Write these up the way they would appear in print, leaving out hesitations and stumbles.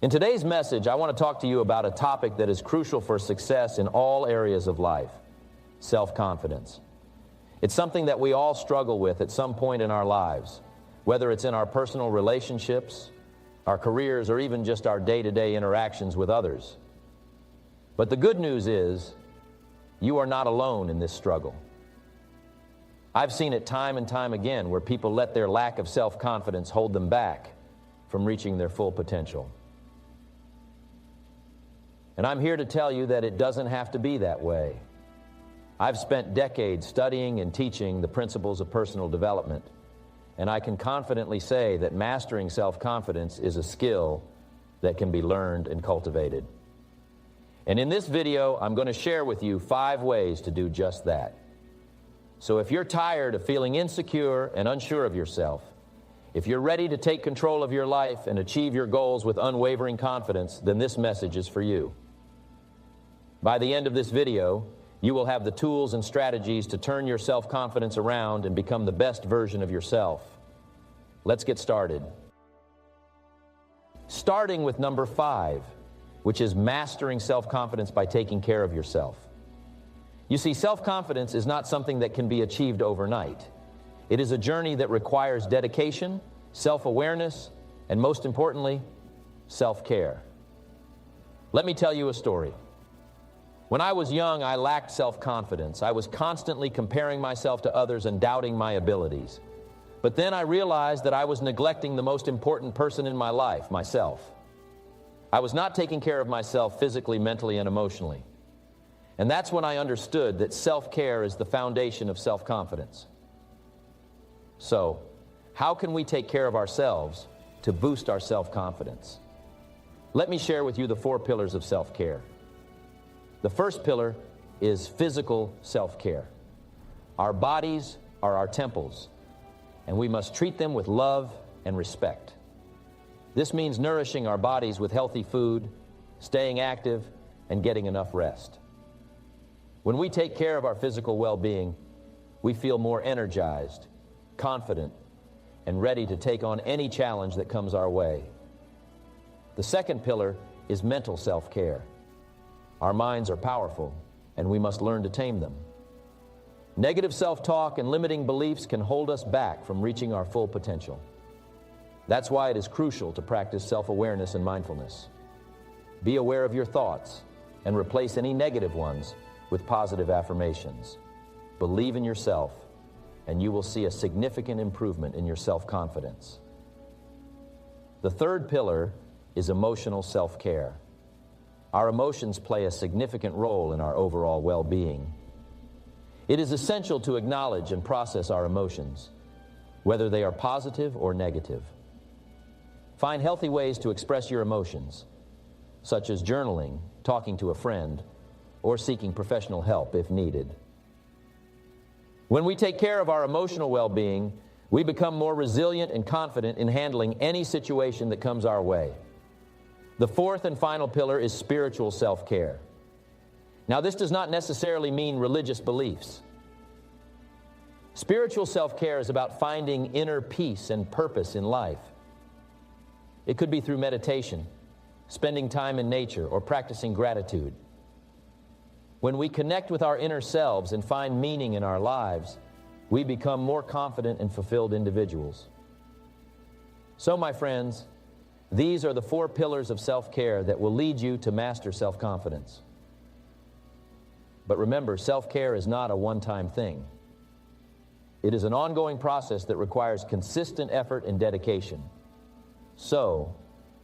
In today's message, I want to talk to you about a topic that is crucial for success in all areas of life: self-confidence. It's something that we all struggle with at some point in our lives, whether it's in our personal relationships, our careers, or even just our day-to-day interactions with others. But the good news is, you are not alone in this struggle. I've seen it time and time again where people let their lack of self-confidence hold them back from reaching their full potential. And I'm here to tell you that it doesn't have to be that way. I've spent decades studying and teaching the principles of personal development, and I can confidently say that mastering self-confidence is a skill that can be learned and cultivated. And in this video, I'm going to share with you 5 ways to do just that. So if you're tired of feeling insecure and unsure of yourself, if you're ready to take control of your life and achieve your goals with unwavering confidence, then this message is for you. By the end of this video, you will have the tools and strategies to turn your self-confidence around and become the best version of yourself. Let's get started. Starting with number 5, which is mastering self-confidence by taking care of yourself. You see, self-confidence is not something that can be achieved overnight. It is a journey that requires dedication, self-awareness, and most importantly, self-care. Let me tell you a story. When I was young, I lacked self-confidence. I was constantly comparing myself to others and doubting my abilities. But then I realized that I was neglecting the most important person in my life, myself. I was not taking care of myself physically, mentally, and emotionally. And that's when I understood that self-care is the foundation of self-confidence. So, how can we take care of ourselves to boost our self-confidence? Let me share with you the 4 pillars of self-care. The first pillar is physical self-care. Our bodies are our temples, and we must treat them with love and respect. This means nourishing our bodies with healthy food, staying active, and getting enough rest. When we take care of our physical well-being, we feel more energized, confident, and ready to take on any challenge that comes our way. The second pillar is mental self-care. Our minds are powerful, and we must learn to tame them. Negative self-talk and limiting beliefs can hold us back from reaching our full potential. That's why it is crucial to practice self-awareness and mindfulness. Be aware of your thoughts and replace any negative ones with positive affirmations. Believe in yourself, and you will see a significant improvement in your self-confidence. The third pillar is emotional self-care. Our emotions play a significant role in our overall well-being. It is essential to acknowledge and process our emotions, whether they are positive or negative. Find healthy ways to express your emotions, such as journaling, talking to a friend, or seeking professional help if needed. When we take care of our emotional well-being, we become more resilient and confident in handling any situation that comes our way. The fourth and final pillar is spiritual self-care. Now, this does not necessarily mean religious beliefs. Spiritual self-care is about finding inner peace and purpose in life. It could be through meditation, spending time in nature, or practicing gratitude. When we connect with our inner selves and find meaning in our lives, we become more confident and fulfilled individuals. So, my friends, these are the 4 pillars of self-care that will lead you to master self-confidence. But remember, self-care is not a one-time thing. It is an ongoing process that requires consistent effort and dedication. So,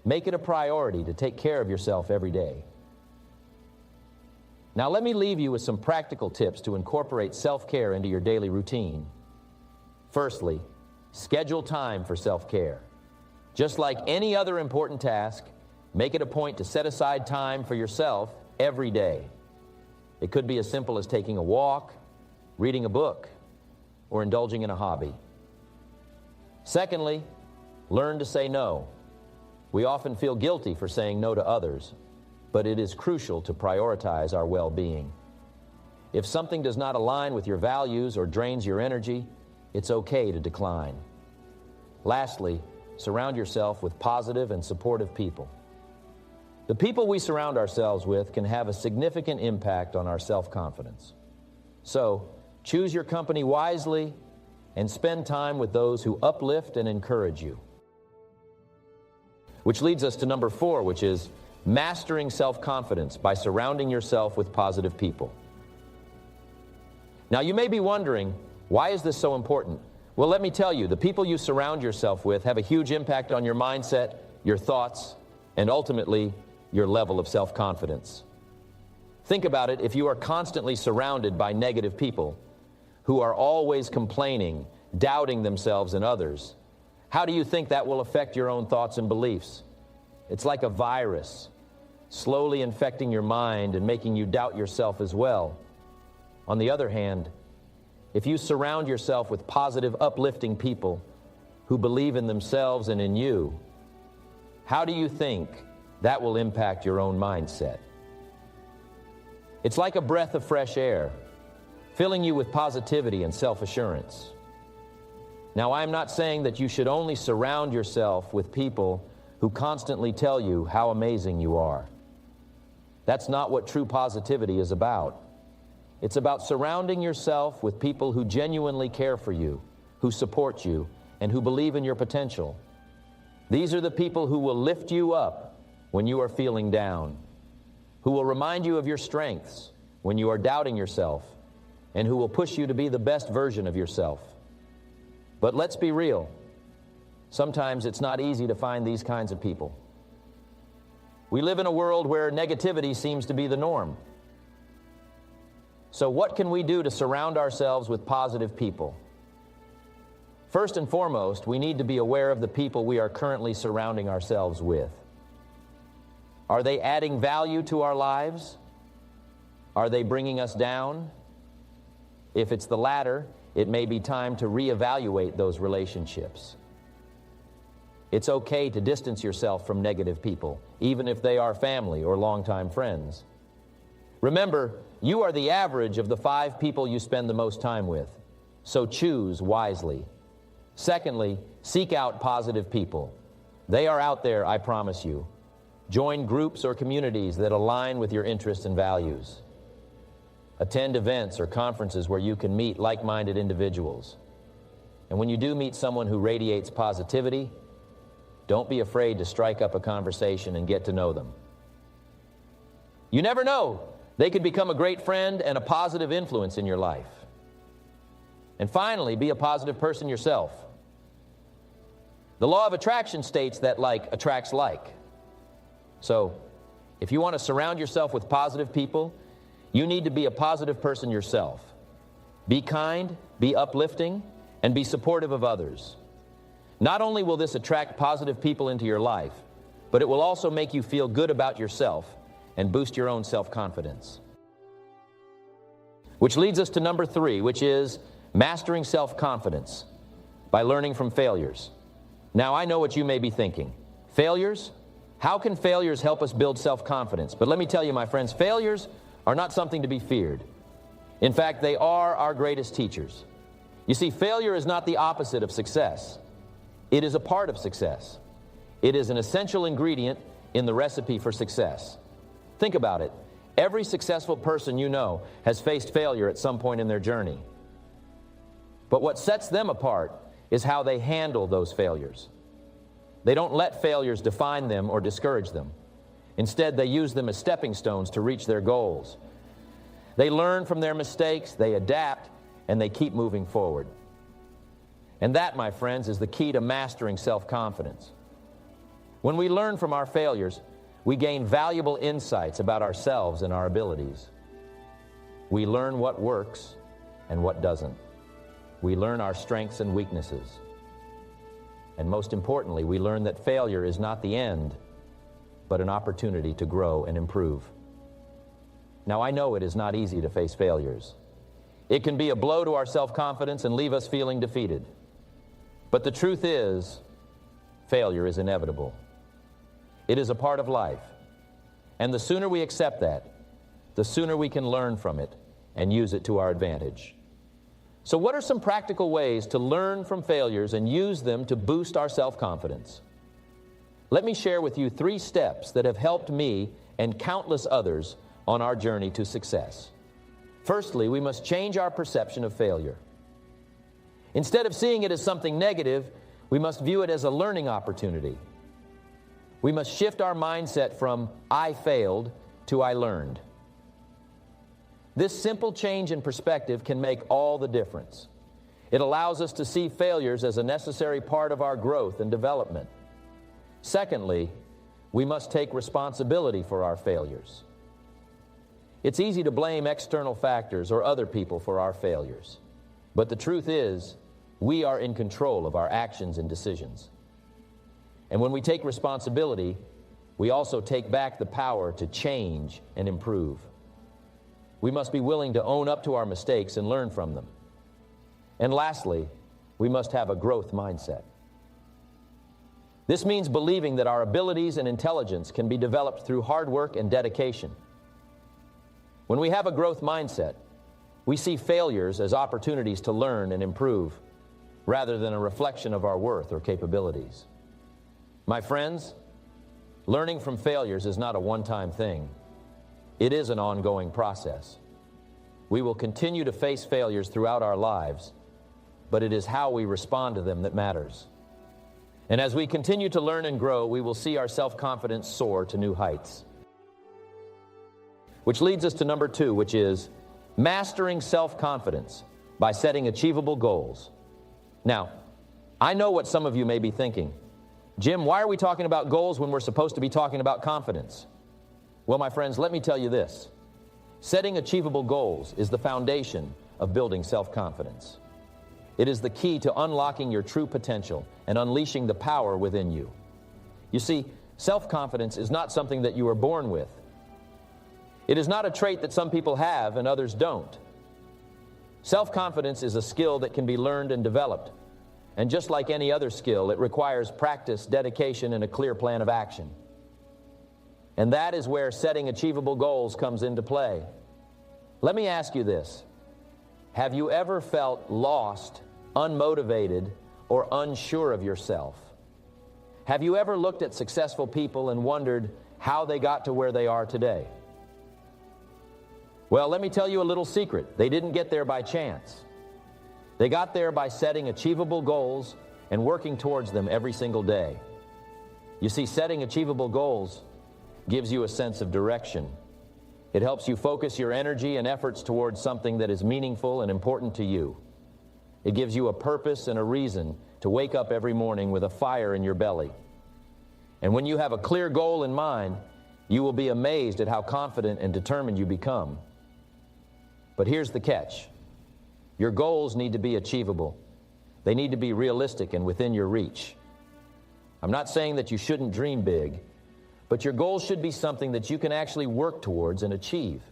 make it a priority to take care of yourself every day. Now, let me leave you with some practical tips to incorporate self-care into your daily routine. Firstly, schedule time for self-care. Just like any other important task, make it a point to set aside time for yourself every day. It could be as simple as taking a walk, reading a book, or indulging in a hobby. Secondly, learn to say no. We often feel guilty for saying no to others, but it is crucial to prioritize our well-being. If something does not align with your values or drains your energy, it's okay to decline. Lastly, surround yourself with positive and supportive people. The people we surround ourselves with can have a significant impact on our self-confidence. So, choose your company wisely and spend time with those who uplift and encourage you. Which leads us to number 4, which is mastering self-confidence by surrounding yourself with positive people. Now, you may be wondering, why is this so important? Well, let me tell you, the people you surround yourself with have a huge impact on your mindset, your thoughts, and ultimately, your level of self-confidence. Think about it. If you are constantly surrounded by negative people who are always complaining, doubting themselves and others, how do you think that will affect your own thoughts and beliefs? It's like a virus, slowly infecting your mind and making you doubt yourself as well. On the other hand, if you surround yourself with positive, uplifting people who believe in themselves and in you, how do you think that will impact your own mindset? It's like a breath of fresh air, filling you with positivity and self-assurance. Now, I'm not saying that you should only surround yourself with people who constantly tell you how amazing you are. That's not what true positivity is about. It's about surrounding yourself with people who genuinely care for you, who support you, and who believe in your potential. These are the people who will lift you up when you are feeling down, who will remind you of your strengths when you are doubting yourself, and who will push you to be the best version of yourself. But let's be real. Sometimes it's not easy to find these kinds of people. We live in a world where negativity seems to be the norm. So what can we do to surround ourselves with positive people? First and foremost, we need to be aware of the people we are currently surrounding ourselves with. Are they adding value to our lives? Are they bringing us down? If it's the latter, it may be time to reevaluate those relationships. It's okay to distance yourself from negative people, even if they are family or longtime friends. Remember, you are the average of the 5 people you spend the most time with, so choose wisely. Secondly, seek out positive people. They are out there, I promise you. Join groups or communities that align with your interests and values. Attend events or conferences where you can meet like-minded individuals. And when you do meet someone who radiates positivity, don't be afraid to strike up a conversation and get to know them. You never know. They could become a great friend and a positive influence in your life. And finally, be a positive person yourself. The law of attraction states that like attracts like. So, if you want to surround yourself with positive people, you need to be a positive person yourself. Be kind, be uplifting, and be supportive of others. Not only will this attract positive people into your life, but it will also make you feel good about yourself and boost your own self-confidence. Which leads us to number 3, which is mastering self-confidence by learning from failures. Now, I know what you may be thinking. Failures? How can failures help us build self-confidence? But let me tell you, my friends, failures are not something to be feared. In fact, they are our greatest teachers. You see, failure is not the opposite of success. It is a part of success. It is an essential ingredient in the recipe for success. Think about it. Every successful person you know has faced failure at some point in their journey. But what sets them apart is how they handle those failures. They don't let failures define them or discourage them. Instead, they use them as stepping stones to reach their goals. They learn from their mistakes, they adapt, and they keep moving forward. And that, my friends, is the key to mastering self-confidence. When we learn from our failures, we gain valuable insights about ourselves and our abilities. We learn what works and what doesn't. We learn our strengths and weaknesses. And most importantly, we learn that failure is not the end, but an opportunity to grow and improve. Now, I know it is not easy to face failures. It can be a blow to our self-confidence and leave us feeling defeated. But the truth is, failure is inevitable. It is a part of life. And the sooner we accept that, the sooner we can learn from it and use it to our advantage. So what are some practical ways to learn from failures and use them to boost our self-confidence? let me share with you 3 steps that have helped me and countless others on our journey to success. Firstly, we must change our perception of failure. Instead of seeing it as something negative, we must view it as a learning opportunity. We must shift our mindset from "I failed" to "I learned." This simple change in perspective can make all the difference. It allows us to see failures as a necessary part of our growth and development. Secondly, we must take responsibility for our failures. It's easy to blame external factors or other people for our failures. But the truth is, we are in control of our actions and decisions. And when we take responsibility, we also take back the power to change and improve. We must be willing to own up to our mistakes and learn from them. And lastly, we must have a growth mindset. This means believing that our abilities and intelligence can be developed through hard work and dedication. When we have a growth mindset, we see failures as opportunities to learn and improve, rather than a reflection of our worth or capabilities. My friends, learning from failures is not a one-time thing. It is an ongoing process. We will continue to face failures throughout our lives, but it is how we respond to them that matters. And as we continue to learn and grow, we will see our self-confidence soar to new heights. Which leads us to number 2, which is mastering self-confidence by setting achievable goals. Now, I know what some of you may be thinking. Jim, why are we talking about goals when we're supposed to be talking about confidence? Well, my friends, let me tell you this. Setting achievable goals is the foundation of building self-confidence. It is the key to unlocking your true potential and unleashing the power within you. You see, self-confidence is not something that you are born with. It is not a trait that some people have and others don't. Self-confidence is a skill that can be learned and developed. And just like any other skill, it requires practice, dedication, and a clear plan of action. And that is where setting achievable goals comes into play. Let me ask you this. Have you ever felt lost, unmotivated, or unsure of yourself? Have you ever looked at successful people and wondered how they got to where they are today? Well, let me tell you a little secret. They didn't get there by chance. They got there by setting achievable goals and working towards them every single day. You see, setting achievable goals gives you a sense of direction. It helps you focus your energy and efforts towards something that is meaningful and important to you. It gives you a purpose and a reason to wake up every morning with a fire in your belly. And when you have a clear goal in mind, you will be amazed at how confident and determined you become. But here's the catch. Your goals need to be achievable. They need to be realistic and within your reach. I'm not saying that you shouldn't dream big, but your goals should be something that you can actually work towards and achieve.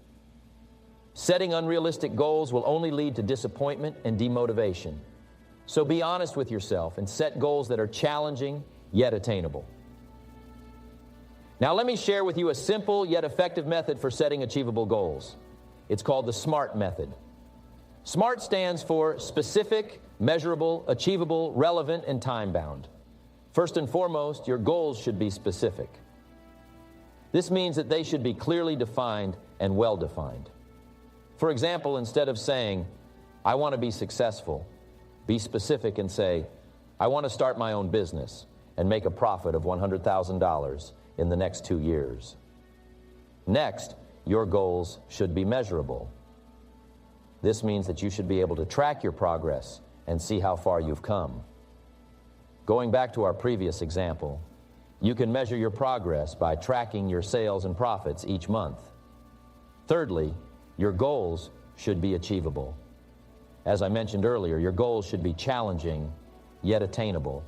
Setting unrealistic goals will only lead to disappointment and demotivation. So be honest with yourself and set goals that are challenging yet attainable. Now let me share with you a simple yet effective method for setting achievable goals. It's called the SMART method. SMART stands for specific, measurable, achievable, relevant, and time-bound. First and foremost, your goals should be specific. This means that they should be clearly defined and well-defined. For example, instead of saying, "I want to be successful," be specific and say, "I want to start my own business and make a profit of $100,000 in the next 2 years." Next, your goals should be measurable. This means that you should be able to track your progress and see how far you've come. Going back to our previous example, you can measure your progress by tracking your sales and profits each month. Thirdly, your goals should be achievable. As I mentioned earlier, your goals should be challenging yet attainable.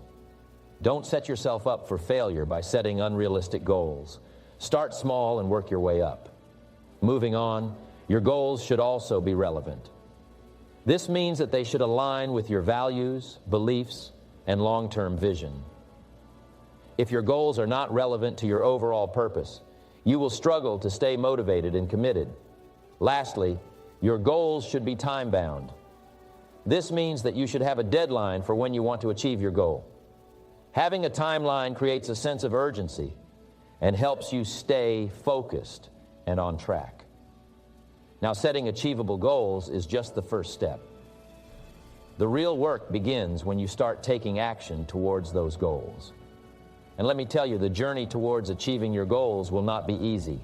Don't set yourself up for failure by setting unrealistic goals. Start small and work your way up. Moving on, your goals should also be relevant. This means that they should align with your values, beliefs, and long-term vision. If your goals are not relevant to your overall purpose, you will struggle to stay motivated and committed. Lastly, your goals should be time-bound. This means that you should have a deadline for when you want to achieve your goal. Having a timeline creates a sense of urgency and helps you stay focused and on track. Now, setting achievable goals is just the first step. The real work begins when you start taking action towards those goals. And let me tell you, the journey towards achieving your goals will not be easy.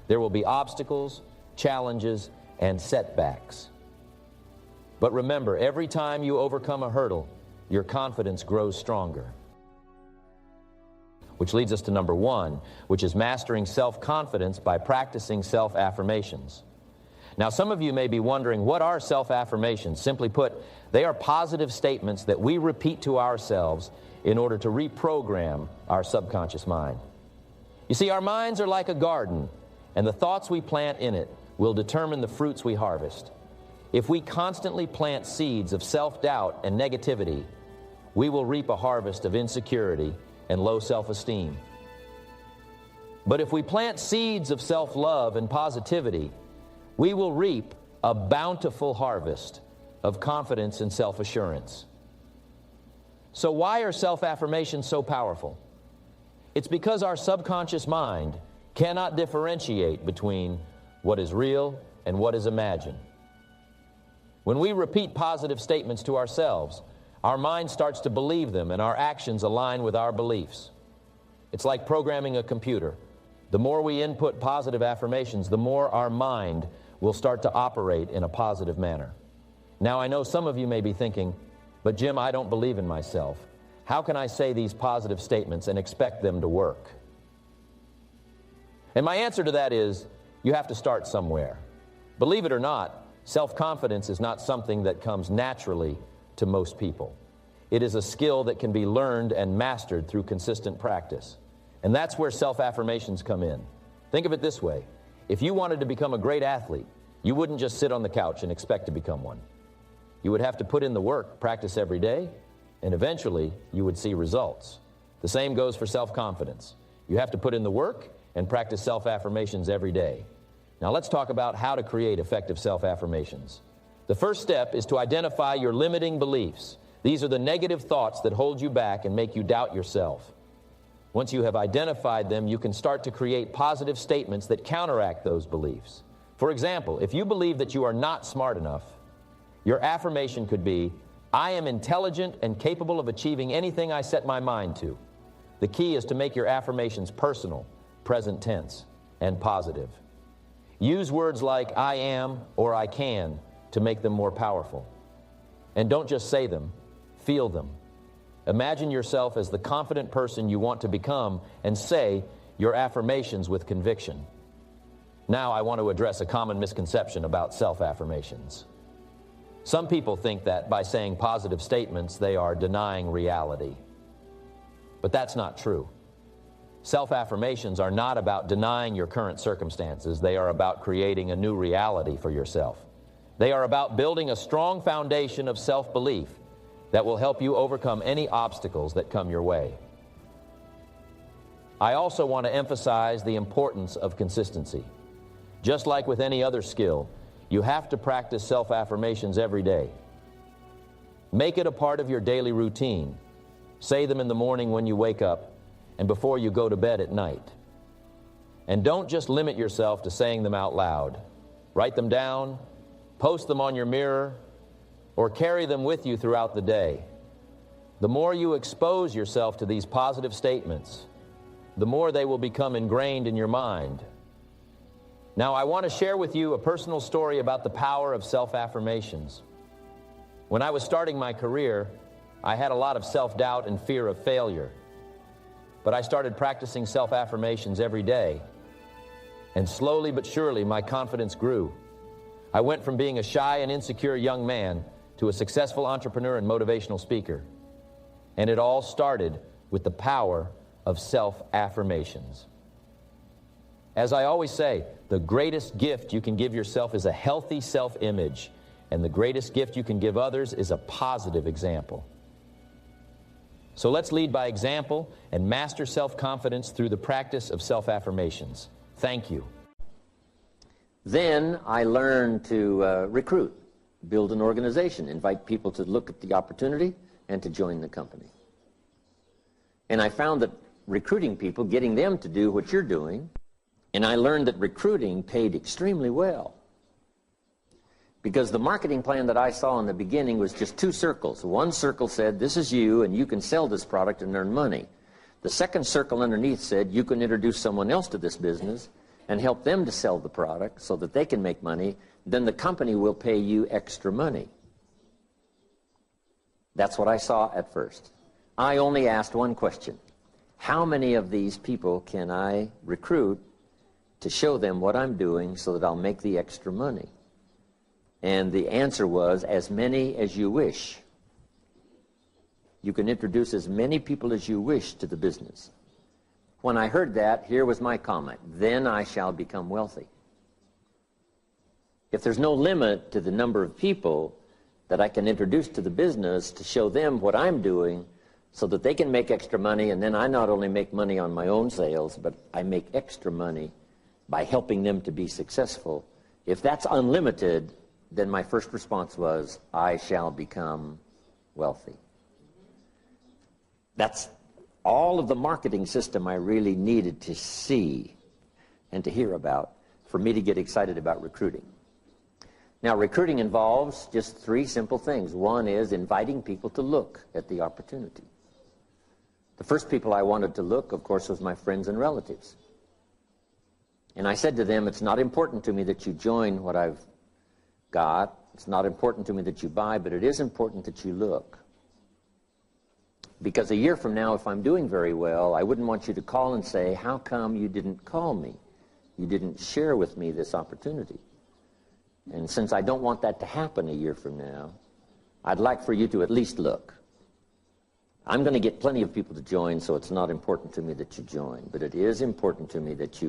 There will be obstacles, challenges, and setbacks. But remember, every time you overcome a hurdle, your confidence grows stronger. Which leads us to number 1, which is mastering self-confidence by practicing self-affirmations. Now, some of you may be wondering, what are self-affirmations? Simply put, they are positive statements that we repeat to ourselves in order to reprogram our subconscious mind. You see, our minds are like a garden, and the thoughts we plant in it will determine the fruits we harvest. If we constantly plant seeds of self-doubt and negativity, we will reap a harvest of insecurity and low self-esteem. But if we plant seeds of self-love and positivity, we will reap a bountiful harvest of confidence and self-assurance. So why are self-affirmations so powerful? It's because our subconscious mind cannot differentiate between what is real and what is imagined. When we repeat positive statements to ourselves, our mind starts to believe them and our actions align with our beliefs. It's like programming a computer. The more we input positive affirmations, the more our mind will start to operate in a positive manner. Now, I know some of you may be thinking, but Jim, I don't believe in myself. How can I say these positive statements and expect them to work? And my answer to that is, you have to start somewhere. Believe it or not, self-confidence is not something that comes naturally to most people. It is a skill that can be learned and mastered through consistent practice. And that's where self-affirmations come in. Think of it this way. If you wanted to become a great athlete, you wouldn't just sit on the couch and expect to become one. You would have to put in the work, practice every day, and eventually you would see results. The same goes for self-confidence. You have to put in the work and practice self-affirmations every day. Now let's talk about how to create effective self-affirmations. The first step is to identify your limiting beliefs. These are the negative thoughts that hold you back and make you doubt yourself. Once you have identified them, you can start to create positive statements that counteract those beliefs. For example, if you believe that you are not smart enough, your affirmation could be, I am intelligent and capable of achieving anything I set my mind to. The key is to make your affirmations personal, present tense, and positive. Use words like I am or I can to make them more powerful. And don't just say them, feel them. Imagine yourself as the confident person you want to become and say your affirmations with conviction. Now I want to address a common misconception about self-affirmations. Some people think that by saying positive statements, they are denying reality. But that's not true. Self-affirmations are not about denying your current circumstances. They are about creating a new reality for yourself. They are about building a strong foundation of self-belief that will help you overcome any obstacles that come your way. I also want to emphasize the importance of consistency. Just like with any other skill, you have to practice self-affirmations every day. Make it a part of your daily routine. Say them in the morning when you wake up and before you go to bed at night. And don't just limit yourself to saying them out loud. Write them down, post them on your mirror, or carry them with you throughout the day. The more you expose yourself to these positive statements, the more they will become ingrained in your mind. Now, I want to share with you a personal story about the power of self-affirmations. When I was starting my career, I had a lot of self-doubt and fear of failure. But I started practicing self-affirmations every day. And slowly but surely, my confidence grew. I went from being a shy and insecure young man to a successful entrepreneur and motivational speaker. And it all started with the power of self-affirmations. As I always say, the greatest gift you can give yourself is a healthy self-image, and the greatest gift you can give others is a positive example. So let's lead by example and master self-confidence through the practice of self-affirmations. Thank you. Then I learned to recruit, build an organization, invite people to look at the opportunity and to join the company. And I found that recruiting people, getting them to do what you're doing, and I learned that recruiting paid extremely well. Because the marketing plan that I saw in the beginning was just two circles. One circle said, this is you, and you can sell this product and earn money. The second circle underneath said, you can introduce someone else to this business and help them to sell the product so that they can make money. Then the company will pay you extra money. That's what I saw at first. I only asked one question. How many of these people can I recruit to show them what I'm doing so that I'll make the extra money? And the answer was, as many as you wish. You can introduce as many people as you wish to the business. When I heard that, here was my comment. Then I shall become wealthy. If there's no limit to the number of people that I can introduce to the business to show them what I'm doing so that they can make extra money, and then I not only make money on my own sales, but I make extra money by helping them to be successful. If that's unlimited, then my first response was, I shall become wealthy. That's all of the marketing system I really needed to see and to hear about for me to get excited about recruiting. Now, recruiting involves just three simple things. One is inviting people to look at the opportunity. The first people I wanted to look, of course, was my friends and relatives. And I said to them, it's not important to me that you join what I've got. It's not important to me that you buy, but it is important that you look. Because a year from now, if I'm doing very well, I wouldn't want you to call and say, how come you didn't call me? You didn't share with me this opportunity. And since I don't want that to happen a year from now, I'd like for you to at least look. I'm going to get plenty of people to join, so it's not important to me that you join, but it is important to me that you